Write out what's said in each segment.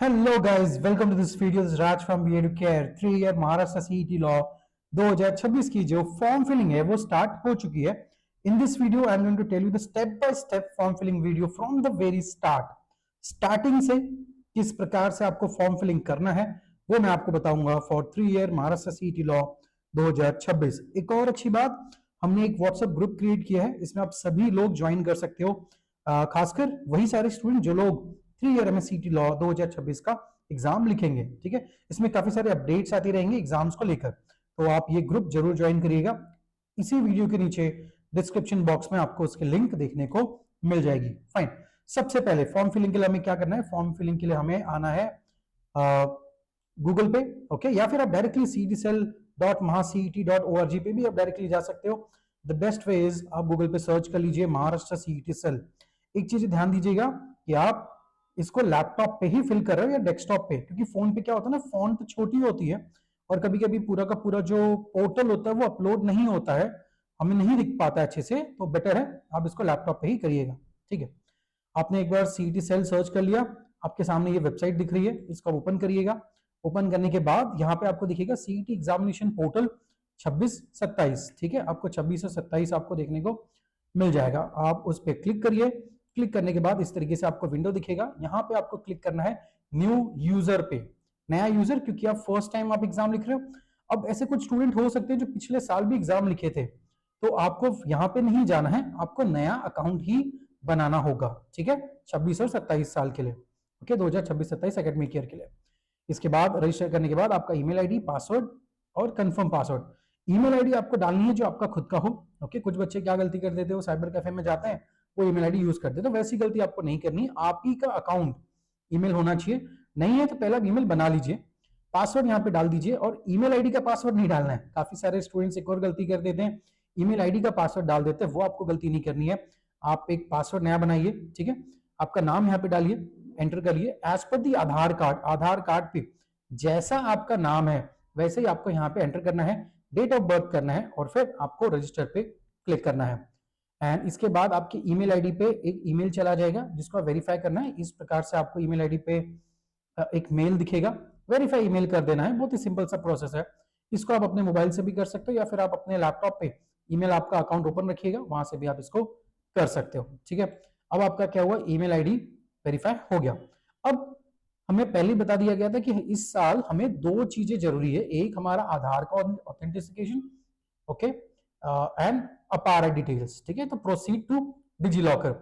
Hello guys, welcome to this video. This is Raj from BA to Care. 3 year Maharashtra CET law 2026 की जो form filling है वो start हो चुकी है. In this video I am going to tell you the step by step form filling video from the very starting से किस प्रकार से आपको फॉर्म फिलिंग करना है वो मैं आपको बताऊंगा for 3 year Maharashtra CET law 2026. एक और अच्छी बात, हमने एक व्हाट्सएप ग्रुप क्रिएट किया है, इसमें आप सभी लोग ज्वाइन कर सकते हो, खासकर वही सारे स्टूडेंट जो लोग 3 year CET लॉ 2026 का एग्जाम लिखेंगे. ठीक है, इसमें काफी सारे अपडेट्स आती रहेंगे एग्जाम्स को लेकर, तो आप ये ग्रुप जरूर ज्वाइन करिएगा. इसी वीडियो के नीचे डिस्क्रिप्शन बॉक्स में आपको उसकी लिंक देखने को मिल जाएगी. फाइन, सबसे पहले फॉर्म फिलिंग के लिए हमें क्या करना है? फॉर्म फिलिंग के लिए हमें आना है गूगल पे, ओके, या फिर आप डायरेक्टली cetcell.mahacet.org पे भी आप डायरेक्टली जा सकते हो. द बेस्ट वे इज आप गूगल पे सर्च कर लीजिए महाराष्ट्र CET सेल. एक चीज ध्यान दीजिएगा कि आप इसको लैपटॉप पे ही फिल कर रहे हो या डेस्कटॉप पे, क्योंकि फोन पे क्या होता है ना, फोन तो छोटी होती है और कभी कभी पूरा का पूरा जो पोर्टल होता है वो अपलोड नहीं होता है, हमें नहीं दिख पाता अच्छे से, तो बेटर है आप इसको लैपटॉप पे ही करिएगा. ठीक है, आपने एक बार CET सेल सर्च कर लिया, आपके सामने ये वेबसाइट दिख रही है, इसको ओपन करिएगा. ओपन करने के बाद यहाँ पे आपको दिखेगा CET एग्जामिनेशन पोर्टल 26-27. ठीक है, आपको 26 और 27 आपको देखने को मिल जाएगा. आप उस पर क्लिक करिए. क्लिक करने के बाद इस तरीके से आपको विंडो दिखेगा. यहाँ पे आपको क्लिक करना है न्यू यूजर पे, नया यूजर, क्योंकि आप फर्स्ट टाइम आप एग्जाम लिख रहे हो. अब ऐसे कुछ स्टूडेंट हो सकते हैं जो पिछले साल भी एग्जाम लिखे थे, तो आपको यहाँ पे नहीं जाना है, आपको नया अकाउंट ही बनाना होगा. ठीक है, 26 और 27 साल के लिए, ओके, 2026-27 एकेडमिक ईयर के लिए. इसके बाद रजिस्टर करने के बाद आपका ईमेल आईडी, पासवर्ड और कंफर्म पासवर्ड. ईमेल आईडी आपको डालनी है जो आपका खुद का हो. ओके, कुछ बच्चे क्या गलती कर देते हो, साइबर कैफे में जाते हैं, वो ईमेल आईडी यूज करते हैं, तो वैसी गलती आपको नहीं करनी है. आप ही का अकाउंट ईमेल होना चाहिए. नहीं है तो पहला ईमेल बना लीजिए, पासवर्ड यहाँ पे डाल दीजिए, और ईमेल आईडी का पासवर्ड नहीं डालना है. काफी सारे स्टूडेंट्स एक और गलती कर देते हैं, ईमेल आईडी का पासवर्ड डाल देते हैं, वो आपको गलती नहीं करनी है. आप एक पासवर्ड नया बनाइए. ठीक है, आपका नाम यहाँ पे डालिए, एंटर करिए एज पर दी आधार कार्ड. आधार कार्ड पे जैसा आपका नाम है वैसे ही आपको यहाँ पे एंटर करना है, डेट ऑफ बर्थ करना है, और फिर आपको रजिस्टर पे क्लिक करना है. एंड इसके बाद आपके ईमेल आईडी पे एक ईमेल चला जाएगा जिसको आप वेरीफाई करना है. इस प्रकार से आपको ईमेल आईडी पे एक मेल दिखेगा, वेरीफाई ईमेल कर देना है. बहुत ही सिंपल सा प्रोसेस है. इसको आप अपने मोबाइल से भी कर सकते हो या फिर आप अपने लैपटॉप पे ईमेल आपका अकाउंट ओपन रखिएगा, वहां से भी आप इसको कर सकते हो. ठीक है, अब आपका क्या हुआ, ईमेल आईडी वेरीफाई हो गया. अब हमें पहले बता दिया गया था कि इस साल हमें दो चीजें जरूरी है. एक हमारा आधार का authentication, okay, and Apaar details. ठीक है, तो प्रोसीड टू डिजिलॉकर.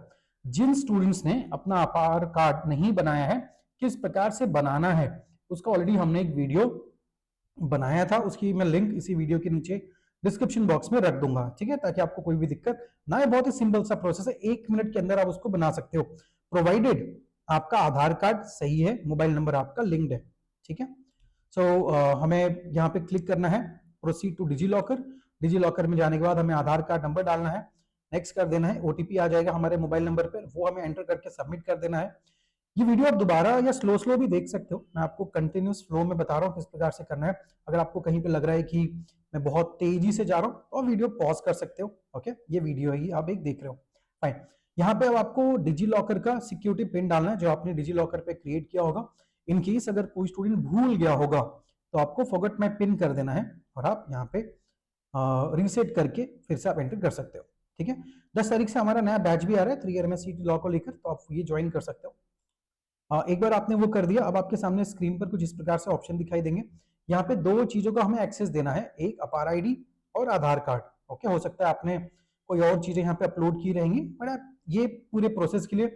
जिन स्टूडेंट्स ने अपना अपार कार्ड नहीं बनाया है, किस प्रकार से बनाना है उसका ऑलरेडी हमने एक वीडियो बनाया था, उसकी मैं लिंक इसी वीडियो के नीचे डिस्क्रिप्शन बॉक्स में रख दूंगा. ठीक है, ताकि आपको कोई भी दिक्कत ना है. बहुत ही सिंपल सा प्रोसेस है, 1 मिनट के अंदर आप उसको बना सकते हो, प्रोवाइडेड आपका आधार कार्ड सही है, मोबाइल नंबर आपका लिंक्ड है. ठीक है, सो हमें यहाँ पे क्लिक करना है प्रोसीड टू डिजिलॉकर. डिजिलॉकर में जाने के बाद हमें आधार कार्ड नंबर डालना है, नेक्स्ट कर देना है. ओटीपी आ जाएगा हमारे मोबाइल नंबर पर, वो हमें एंटर करके सबमिट कर देना है. ये वीडियो आप दोबारा या स्लो भी देख सकते हो, मैं आपको कंटिन्यूस फ्लो में बता रहा हूँ किस प्रकार से करना है. अगर आपको कहीं पे लग रहा है कि मैं बहुत तेजी से जा रहा हूँ तो वीडियो पॉज कर सकते हो. ओके, ये वीडियो ही आप एक देख रहे हो. फाइन, यहाँ पे अब आपको डिजिलॉकर का सिक्योरिटी पिन डालना है जो आपने डिजिलॉकर पे क्रिएट किया होगा. इन केस अगर कोई स्टूडेंट भूल गया होगा तो आपको फॉरगेट माय पिन कर देना है और आप यहाँ पे रीसेट करके फिर से आप एंटर कर सकते हो. ठीक है, 10 तारीख से हमारा नया बैच भी आ रहा है 3 year CET लॉ को लेकर, तो आप ये ज्वाइन कर सकते हो. एक बार आपने वो कर दिया, अब आपके सामने स्क्रीन पर कुछ इस प्रकार से ऑप्शन दिखाई देंगे. यहाँ पे दो चीजों का हमें एक्सेस देना है, एक अपार आईडी और आधार कार्ड. ओके, हो सकता है आपने कोई और चीजें यहाँ पे अपलोड की रहेंगी, बट ये पूरे प्रोसेस के लिए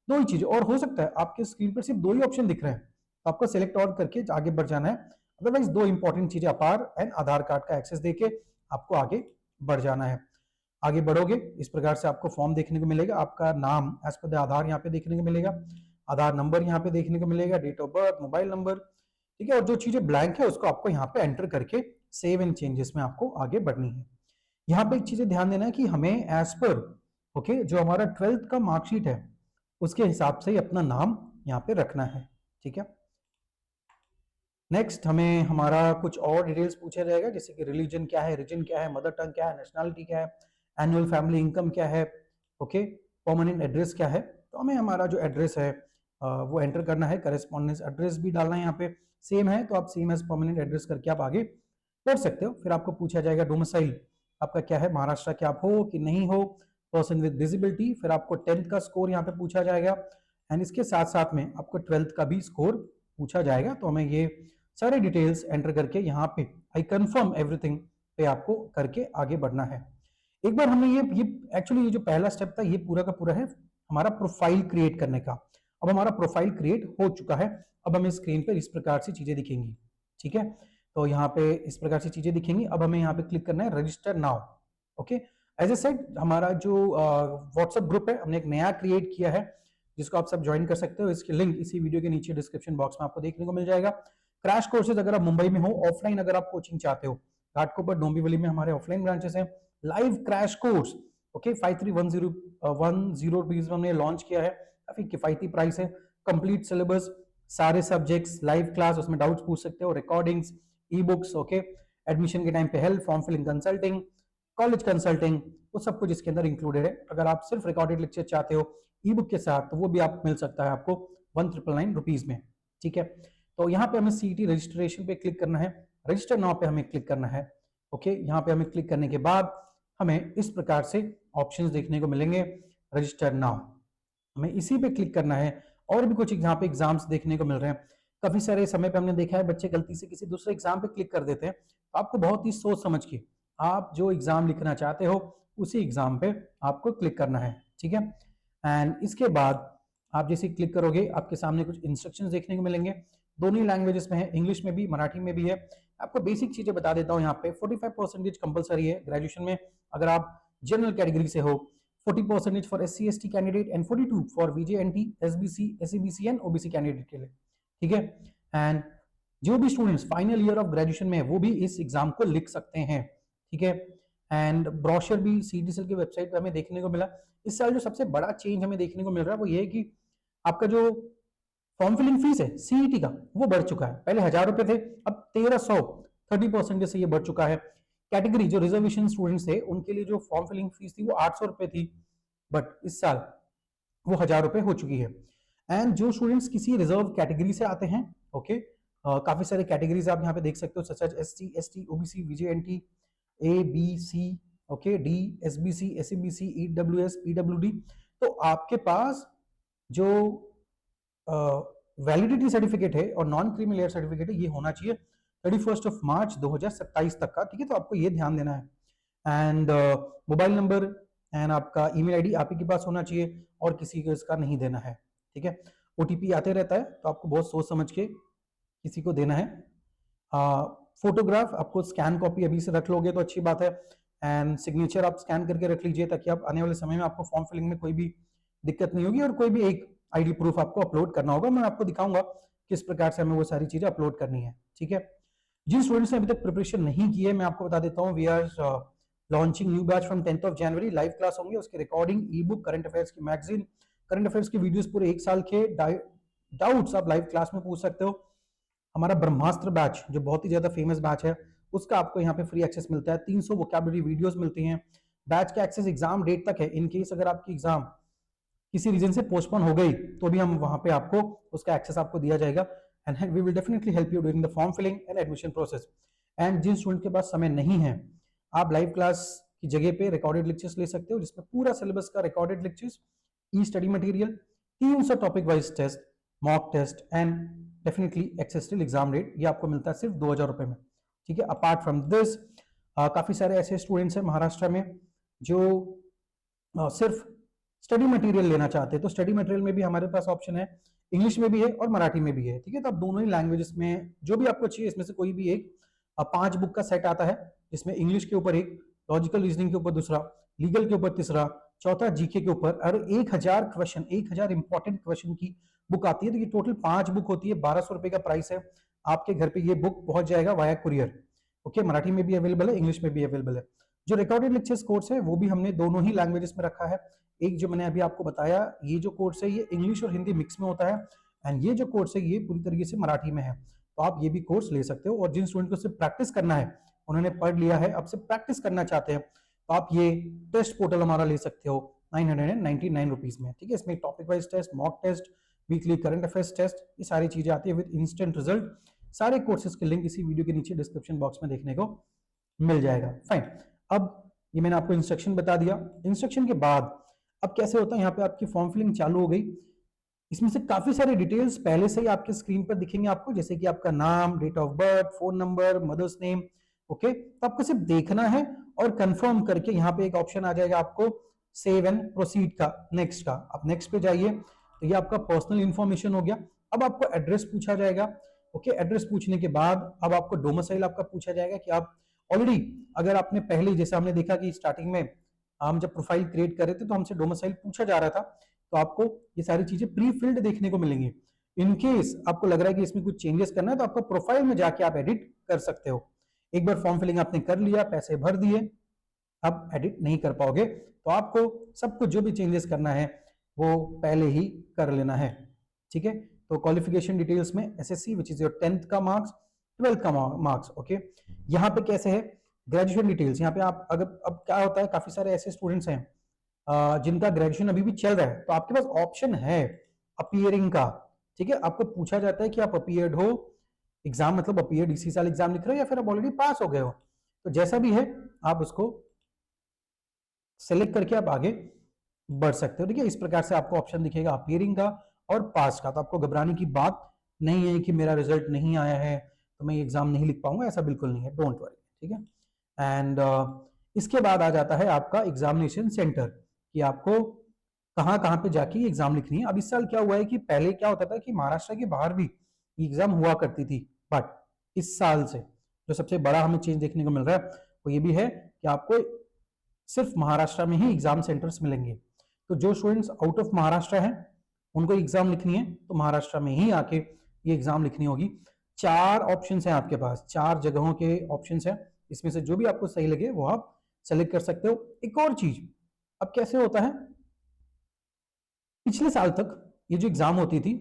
दो ही चीजें, और हो सकता है आपके स्क्रीन पर सिर्फ दो ही ऑप्शन दिख रहे हैं, तो आपको सिलेक्ट और करके आगे बढ़ जाना है. अदरवाइज दो इंपॉर्टेंट चीजें अपार एंड आधार कार्ड का एक्सेस देके आपको आगे बढ़ जाना है. आगे बढ़ोगे इस प्रकार से आपको फॉर्म देखने को मिलेगा, आपका नाम एज पर द आधार यहाँ पे देखने को मिलेगा, आधार नंबर यहाँ पे देखने को मिलेगा, date of birth, mobile number. ठीक है, और जो चीजें ब्लैंक है उसको आपको यहाँ पे एंटर करके सेव एंड चेंजेस में आपको आगे बढ़नी है. यहाँ पे एक चीज ध्यान देना है कि हमें एज पर ओके जो हमारा 12th का मार्कशीट है उसके हिसाब से ही अपना नाम यहाँ पे रखना है. ठीक है, नेक्स्ट हमें हमारा कुछ और डिटेल्स पूछा जाएगा, जैसे कि रिलीजन क्या है, रीजन क्या है, मदर टंग क्या है, नेशनलिटी क्या है, एनुअल फैमिली इनकम क्या है, ओके, परमानेंट एड्रेस क्या है. तो हमें हमारा जो एड्रेस है वो एंटर करना है। करेस्पॉन्डेंस एड्रेस भी डालना है यहाँ पे, सेम है तो आप सेम एज परमानेंट एड्रेस करके आप आगे बढ़ सकते हो। फिर आपको पूछा जाएगा डोमिसाइल आपका क्या है, महाराष्ट्र के आप हो कि नहीं हो, पर्सन विद डिसेबिलिटी। फिर आपको 10th का स्कोर यहाँ पे पूछा जाएगा एंड इसके साथ साथ में आपको 12th का भी स्कोर पूछा जाएगा। तो हमें ये सारे डिटेल्स एंटर करके यहाँ पे आई कंफर्म एवरीथिंग पे आपको करके आगे बढ़ना है। एक बार हमें ये एक्चुअली ये जो पहला स्टेप था ये पूरा का पूरा है हमारा प्रोफाइल क्रिएट करने का। अब हमारा प्रोफाइल क्रिएट हो चुका है। अब हमें स्क्रीन पर इस प्रकार से चीजें दिखेंगी, ठीक है। तो यहाँ पे इस प्रकार से चीजें दिखेंगी। अब हमें यहाँ पे क्लिक करना है register now. Okay, as I said हमारा जो व्हाट्सएप ग्रुप है हमने एक नया क्रिएट किया है जिसको आप सब ज्वाइन कर सकते हो। इसकी लिंक इसी वीडियो के नीचे डिस्क्रिप्शन बॉक्स में आपको देखने को मिल जाएगा। क्रैश कोर्सेज अगर आप मुंबई में हो, ऑफलाइन अगर आप कोचिंग चाहते हो, घाटकोपर डोंबिवली में हमारे ऑफलाइन ब्रांचेस हैं। Live crash course okay 5310 rupees में हमने लॉन्च किया है, काफी किफायती प्राइस है। कंप्लीट सिलेबस, सारे सब्जेक्ट्स, लाइव क्लास, उसमें डाउट्स पूछ सकते हो, recordings, e books, okay. Admission के टाइम पे help, form filling consulting, college consulting, वो सब कुछ इसके अंदर इंक्लूडेड है। अगर आप सिर्फ रिकॉर्डेड लेक्चर चाहते हो ई बुक के साथ तो वो भी आप मिल सकता है आपको 1999 रुपीज में, ठीक है। तो यहाँ पे हमें सीईटी रजिस्ट्रेशन पे क्लिक करना है, रजिस्टर नाउ पे हमें क्लिक करना है। ओके, यहाँ पे हमें क्लिक करने के बाद हमें इस प्रकार से ऑप्शंस देखने को मिलेंगे। रजिस्टर नाउ हमें इसी पे क्लिक करना है। और भी कुछ यहाँ पे एग्जाम्स देखने को मिल रहे हैं। काफी सारे समय पे हमने देखा है बच्चे गलती से किसी दूसरे एग्जाम पे क्लिक कर देते हैं। तो आपको बहुत ही सोच समझ के आप जो एग्जाम लिखना चाहते हो उसी एग्जाम पे आपको क्लिक करना है, ठीक है। एंड इसके बाद आप जैसे क्लिक करोगे आपके सामने कुछ इंस्ट्रक्शंस देखने को मिलेंगे। दोनों ही लैंग्वेजेस में है, इंग्लिश में भी मराठी में भी है। आपको बेसिक चीजें बता देता हूँ। यहाँ पे 45% कंपलसरी है ग्रेजुएशन में अगर आप जनरल कैटेगरी से हो, 40% for SC/ST candidate and 42 for VJNT, SBC, SCBC and OBC candidate के लिए, ठीक है। एंड जो भी students final year of graduation में है वो भी इस एग्जाम को लिख सकते हैं, ठीक है। एंड ब्रोशर भी सीईटी सेल की वेबसाइट पे हमें देखने को मिला। इस साल जो सबसे बड़ा चेंज हमें देखने को मिल रहा है वो ये है कि आपका जो फॉर्म फिलिंग फीस है सीईटी का वो बढ़ चुका है। पहले 1000 रुपए थे, अब 1300, 30% से ये बढ़ चुका है। कैटेगरी जो रिजर्वेशन स्टूडेंट्स थे उनके लिए जो फॉर्म फिलिंग फीस थी वो 800 रुपए थी, बट इस साल वो 1000 रुपए हो चुकी है। एंड जो स्टूडेंट्स किसी रिजर्व कैटेगरी से आते हैं, ओके, काफी सारे कैटेगरीज आप यहाँ पे देख सकते हो, such as SC, ST, OBC, VJNT, ABC, okay, D, SBC, SCBC, EWS, PWD। तो आपके पास जो वैलिडिटी सर्टिफिकेट है और नॉन क्रीमी लेयर सर्टिफिकेट है ये होना चाहिए 31 मार्च 2027 तक का, ठीक है। तो आपको ये ध्यान देना है। एंड मोबाइल नंबर एंड आपका ईमेल आईडी आप ही के पास होना चाहिए और किसी को इसका नहीं देना है, ठीक है। OTP आते रहता है तो आपको बहुत सोच समझ के किसी को देना है। फोटोग्राफ आपको स्कैन कॉपी अभी से रख लोगे तो अच्छी बात है। एंड सिग्नेचर आप स्कैन करके रख लीजिए ताकि आप आने वाले समय में आपको फॉर्म फिलिंग में कोई भी दिक्कत नहीं होगी। और कोई भी एक आईडी प्रूफ आपको अपलोड करना होगा, मैं आपको दिखाऊंगा किस प्रकार से हमें वो सारी चीजें अपलोड करनी है, ठीक है। जिन स्टूडेंट्स ने अभी तक प्रिपरेशन नहीं की है मैं आपको बता देता हूँ, we are launching new batch from 10th January. Live class होंगे, उसके recording, e book, current affairs की मैगजीन, करंट अफेयर्स की वीडियोस पूरे 1 साल के, डाउट्स आप लाइव क्लास में पूछ सकते हो। हमारा ब्रह्मास्त्र बैच जो बहुत ही ज्यादा फेमस बैच है उसका आपको यहाँ पे फ्री एक्सेस मिलता है। 300 वोकैबुलरी वीडियोस मिलती हैं। बैच का एक्सेस एग्जाम डेट तक है। इन केस अगर आपकी एग्जाम किसी रीजन से पोस्टपोन हो गई तो भी हम वहां पे आपको उसका एक्सेस आपको दिया जाएगा। And we will definitely help you during the form filling and admission process. And जिन स्टूडेंट के पास समय नहीं है आप लाइव क्लास की जगह पे रिकॉर्डेड लेक्चर्स ले सकते हो जिसमें पूरा सिलेबस का recorded lectures, e study material, 300 topic wise test, mock test and definitely accessorial exam rate, ये आपको मिलता है सिर्फ 2000 रुपए में, ठीक है। अपार्ट फ्रॉम दिस काफी सारे ऐसे स्टूडेंट्स हैं महाराष्ट्र में जो सिर्फ स्टडी मटेरियल लेना चाहते हैं। तो स्टडी मटेरियल में भी हमारे पास ऑप्शन है, इंग्लिश में भी है और मराठी में भी है, ठीक है। तो आप दोनों ही लैंग्वेजेस में जो भी आपको चाहिए इसमें से कोई भी एक 5 बुक का सेट आता है जिसमें इंग्लिश के ऊपर एक, लॉजिकल रीजनिंग के ऊपर दूसरा, लीगल के ऊपर तीसरा, चौथा जीके के ऊपर, और 1000 क्वेश्चन, 1000 इंपॉर्टेंट क्वेश्चन की बुक आती है। तो ये टोटल 5 बुक होती है, 1200 रुपए का प्राइस है। आपके घर पे ये बुक पहुंच जाएगा वाया कुरियर, ओके। मराठी में भी अवेलेबल है, इंग्लिश में भी अवेलेबल है। जो रिकॉर्डेड लेक्चर्स कोर्स है वो भी हमने दोनों ही लैंग्वेजेस में रखा है। एक जो मैंने अभी आपको बताया ये जो कोर्स है ये इंग्लिश और हिंदी मिक्स में होता है, एंड ये जो कोर्स है ये पूरी तरीके से मराठी में है। तो आप ये भी कोर्स ले सकते हो। और जिन स्टूडेंट को सिर्फ प्रैक्टिस करना है, उन्होंने पढ़ लिया है, अब से प्रैक्टिस करना चाहते हैं, तो आप ये टेस्ट पोर्टल हमारा ले सकते हो 999 रुपीज में, ठीक है। इसमें topic wise test, mock test, weekly current affairs test, ये सारी चीजें आती है विद इंस्टेंट रिजल्ट। सारे कोर्सेज के लिंक इसी वीडियो के नीचे डिस्क्रिप्शन बॉक्स में देखने को मिल जाएगा। फाइन, अब ये मैंने आपको इंस्ट्रक्शन बता दिया। इंस्ट्रक्शन के बाद अब कैसे होता है, यहाँ पे आपकी फॉर्म फिलिंग चालू हो गई। इसमें से काफी सारे डिटेल्स पहले से ही आपके स्क्रीन पर दिखेंगे आपको, जैसे कि आपका नाम, date of birth, phone number, mother's name. Okay, तो आपको सिर्फ देखना है और कंफर्म करके यहाँ पे एक ऑप्शन आ जाएगा आपको सेव एंड प्रोसीड का, नेक्स्ट का। आप नेक्स्ट पे जाइए, तो ये आपका पर्सनल इंफॉर्मेशन हो गया। अब आपको एड्रेस पूछा जाएगा। ओके, एड्रेस पूछने के बाद अब आपको डोमिसाइल आपका पूछा जाएगा कि आप ऑलरेडी, अगर आपने पहले, जैसे हमने देखा कि स्टार्टिंग में हम जब प्रोफाइल क्रिएट कर रहे थे तो हमसे डोमिसाइल पूछा जा रहा था, तो आपको ये सारी चीजें प्री फिल्ड देखने को मिलेंगी। इनकेस आपको लग रहा है कि इसमें कुछ चेंजेस करना है, तो आपको प्रोफाइल में जाके आप एडिट कर सकते हो। एक बार फॉर्म फिलिंग आपने कर लिया, पैसे भर दिए, अब एडिट नहीं कर पाओगे, तो आपको सब कुछ जो भी चेंजेस करना है वो पहले ही कर लेना है। ठीक है, तो क्वालिफिकेशन डिटेल्स में SSC which is your 10th का मार्क्स, 12th का मार्क्स। ओके, यहाँ पे कैसे है ग्रेजुएशन डिटेल्स, यहाँ पे आप अगर, अब क्या होता है, काफी सारे ऐसे स्टूडेंट्स हैं जिनका ग्रेजुएशन अभी भी चल रहा है, तो आपके पास ऑप्शन है अपीयरिंग का। ठीक है, आपको पूछा जाता है कि आप अपीयर्ड हो, एग्जाम मतलब अपीयर्ड इसी साल एग्जाम लिख रहे हो या फिर आप ऑलरेडी पास हो गए हो, तो जैसा भी है आप उसको सेलेक्ट करके आप आगे बढ़ सकते हो। ठीक है, इस प्रकार से आपको ऑप्शन दिखेगा अपीयरिंग का और पास का। तो आपको घबराने की बात नहीं है कि मेरा रिजल्ट नहीं आया है तो मैं एग्जाम नहीं लिख पाऊंगा, ऐसा बिल्कुल नहीं है, डोंट वरी। ठीक है, एंड इसके बाद आ जाता है आपका एग्जामिनेशन सेंटर, कि आपको कहाँ कहाँ पे जाके एग्जाम लिखनी है। अब इस साल क्या हुआ है कि पहले क्या होता था कि महाराष्ट्र के बाहर भी एग्जाम हुआ करती थी, बट इस साल से जो सबसे बड़ा हमें चेंज देखने को मिल रहा है वो ये भी है कि आपको सिर्फ महाराष्ट्र में ही एग्जाम सेंटर्स मिलेंगे। तो जो स्टूडेंट्स आउट ऑफ महाराष्ट्र हैं उनको एग्जाम लिखनी है तो महाराष्ट्र में ही आके ये एग्जाम लिखनी होगी। 4 ऑप्शंस हैं आपके पास, 4 जगहों के ऑप्शंस हैं, इसमें से जो भी आपको सही लगे वो आप सेलेक्ट कर सकते हो। एक और चीज, अब कैसे होता है, पिछले साल तक ये जो एग्जाम होती थी,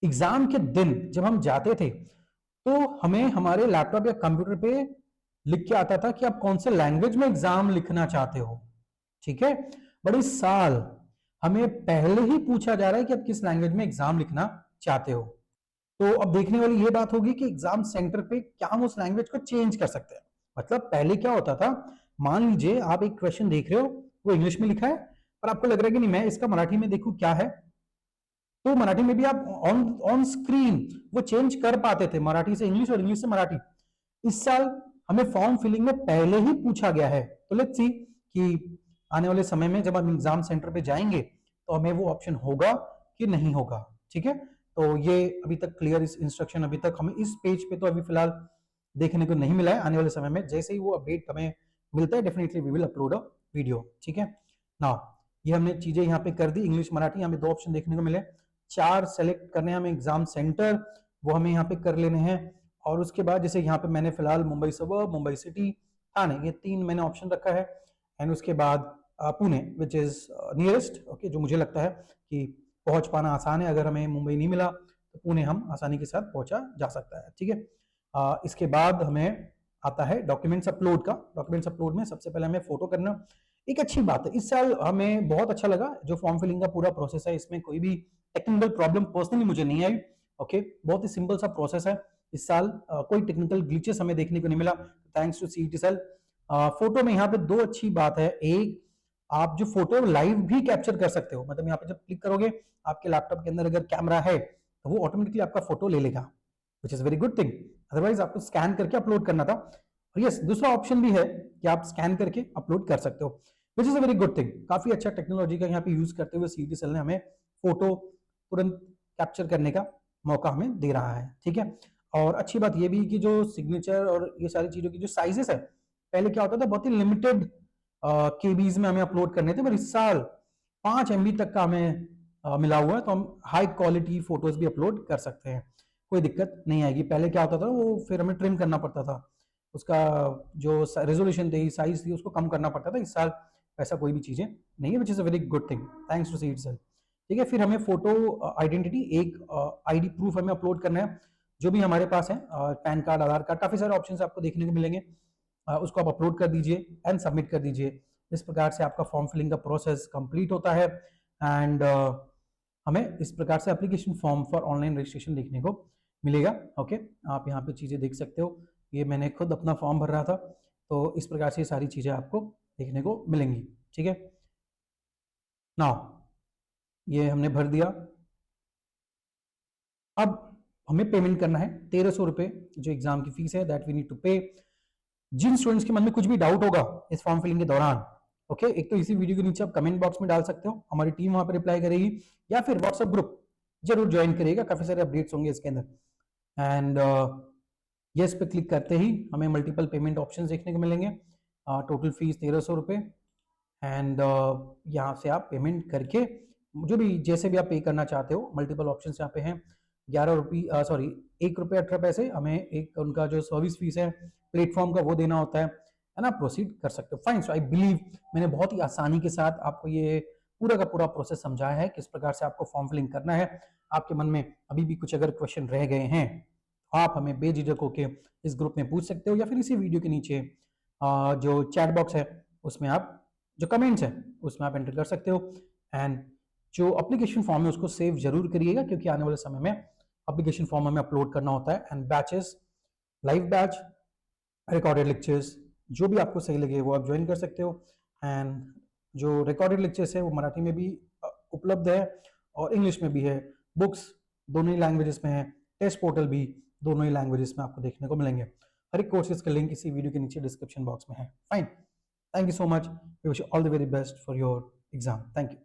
एग्जाम के दिन जब हम जाते थे तो हमें हमारे लैपटॉप या कंप्यूटर पे लिख के आता था कि आप कौन से लैंग्वेज में एग्जाम लिखना चाहते हो। ठीक है, बट इस साल हमें पहले ही पूछा जा रहा है कि आप किस लैंग्वेज में एग्जाम लिखना चाहते हो। तो अब देखने वाली ये बात होगी कि एग्जाम सेंटर पे क्या हम उस लैंग्वेज को चेंज कर सकते हैं। मतलब पहले क्या होता था, मान लीजिए आप एक क्वेश्चन देख रहे हो, वो इंग्लिश में लिखा है, पर आपको लग रहा है कि नहीं मैं इसका मराठी में देखूं क्या है, तो मराठी में भी आप ऑन ऑन स्क्रीन वो चेंज कर पाते थे, मराठी से इंग्लिश और इंग्लिश से मराठी। इस साल हमें फॉर्म फिलिंग में पहले ही पूछा गया है, तो लेट्स सी कि आने वाले समय में जब हम एग्जाम सेंटर पे जाएंगे तो हमें वो ऑप्शन होगा कि नहीं होगा। ठीक है, तो ये अभी तक क्लियर, इस इंस्ट्रक्शन अभी तक हमें इस पेज पे तो अभी फिलहाल देखने को नहीं मिला है। आने वाले समय में जैसे ही वो अपडेट हमें मिलता है definitely we will upload a video. ठीक है, ना ये हमने चीजें यहाँ पे कर दी, इंग्लिश मराठी, हमें 2 ऑप्शन देखने को मिले, 4 सेलेक्ट करने हैं हमें एग्जाम सेंटर, वो हमें यहाँ पे कर लेने हैं। और उसके बाद जैसे यहाँ पे मैंने फिलहाल मुंबई सबर्ब, मुंबई सिटी, थाने, ये 3 मैंने ऑप्शन रखा है। एंड उसके बाद Pune which is nearest, okay, जो मुझे लगता है कि पहुंच पाना आसान है, अगर हमें मुंबई नहीं मिला तो पुणे हम आसानी के साथ पहुंचा जा सकता है। ठीक है, इसके बाद हमें आता है डॉक्यूमेंट्स अपलोड का। डॉक्यूमेंट्स अपलोड में सबसे पहले हमें फोटो करना। एक अच्छी बात है, इस साल हमें बहुत अच्छा लगा जो फॉर्म फिलिंग का पूरा प्रोसेस है, इसमें कोई भी टेक्निकल प्रॉब्लम पर्सनली मुझे नहीं आई। ओके, बहुत ही सिंपल सा प्रोसेस है इस साल, कोई टेक्निकल ग्लिचेस हमें देखने को नहीं मिला, thanks to CET cell. Photo में यहाँ पे 2 अच्छी बात है, एक आप जो फोटो लाइव भी कैप्चर कर सकते हो, मतलब यहाँ पे जब क्लिक करोगे आपके लैपटॉप के अंदर अगर कैमरा है तो वो ऑटोमेटिकली आपका फोटो ले लेगा, which is very good thing. Otherwise आपको स्कैन करके अपलोड करना था। और यस, दूसरा ऑप्शन भी है कि आप स्कैन करके अपलोड कर सकते हो, विच is a very good thing. काफी अच्छा टेक्नोलॉजी का यहाँ पे यूज करते हुए सीईटी सेल ने हमें फोटो तुरंत कैप्चर करने का मौका हमें दे रहा है। ठीक है, और अच्छी बात यह भी कि जो सिग्नेचर और ये सारी चीजों की जो साइजेस है, पहले क्या होता था बहुत ही लिमिटेड केबीज में हमें अपलोड करने थे, पर इस साल 5 MB तक का हमें मिला हुआ है, तो हम हाई क्वालिटी फोटोज भी अपलोड कर सकते हैं, कोई दिक्कत नहीं आएगी। पहले क्या होता था वो फिर हमें ट्रिम करना पड़ता था, उसका जो रेजोल्यूशन थी, साइज थी, उसको कम करना पड़ता था। इस साल ऐसा कोई भी चीजें नहीं है, which is a very good thing, thanks to CET cell. ठीक है, फिर हमें फोटो आइडेंटिटी, एक आईडी प्रूफ हमें अपलोड करना है, जो भी हमारे पास है, पैन कार्ड, आधार कार्ड, काफी सारे ऑप्शंस आपको देखने को मिलेंगे, उसको आप अपलोड कर दीजिए एंड सबमिट कर दीजिए। इस प्रकार से आपका फॉर्म फिलिंग का प्रोसेस कंप्लीट होता है। एंड हमें इस प्रकार से application form for online registration देखने को मिलेगा। ओके, आप यहाँ पे चीज़ें देख सकते हो, ये मैंने खुद अपना फॉर्म भर रहा था, तो इस प्रकार से ये सारी चीज़ें आपको देखने को मिलेंगी। ठीक है, नाउ ये हमने भर दिया। अब हमें पेमेंट करना है 1300 रुपये जो एग्जाम की फीस है, दैट वी नीड टू पे। जिन स्टूडेंट्स के मन में कुछ भी डाउट होगा इस फॉर्म फिलिंग के दौरान, ओके, एक तो इसी वीडियो के नीचे आप कमेंट बॉक्स में डाल सकते हो, हमारी टीम वहां पर रिप्लाई करेगी, या फिर व्हाट्सएप ग्रुप जरूर ज्वाइन करिएगा, काफी सारे अपडेट्स होंगे इसके अंदर। एंड यस पे क्लिक करते ही हमें मल्टीपल पेमेंट ऑप्शंस देखने को मिलेंगे। टोटल फीस 1300 रुपये, एंड यहाँ से आप पेमेंट करके जो भी जैसे भी आप पे करना चाहते हो, मल्टीपल ऑप्शन यहाँ पे हैं। 11 रुपये सॉरी 1 रुपये 18 पैसे हमें एक उनका जो सर्विस फीस है प्लेटफॉर्म का वो देना होता है ना, प्रोसीड कर सकते हो। फाइन, सो आई बिलीव मैंने बहुत ही आसानी के साथ आपको ये पूरा का पूरा प्रोसेस समझाया है, किस प्रकार से आपको फॉर्म फिलिंग करना है। आपके मन में अभी भी कुछ अगर क्वेश्चन रह गए हैं, आप हमें बेझिझक होके इस ग्रुप में पूछ सकते हो, या फिर इसी वीडियो के नीचे जो चैट बॉक्स है उसमें आप जो कमेंट्स है उसमें आप एंटर कर सकते हो। एंड जो एप्लीकेशन फॉर्म है उसको सेव जरूर करिएगा, क्योंकि आने वाले समय में एप्लीकेशन फॉर्म हमें अपलोड करना होता है। And batches, live batch, recorded lectures, जो भी आपको सही लगे वो आप ज्वाइन कर सकते हो। एंड जो रिकॉर्डेड लेक्चर्स है वो मराठी में भी उपलब्ध है और इंग्लिश में भी है। बुक्स दोनों ही लैंग्वेजेस में है, टेस्ट पोर्टल भी दोनों ही लैंग्वेजेस में आपको देखने को मिलेंगे। हर एक कोर्सेज का लिंक इसी वीडियो के नीचे डिस्क्रिप्शन बॉक्स में है। Fine, thank you so much, we wish all the very best for your exam. Thank you.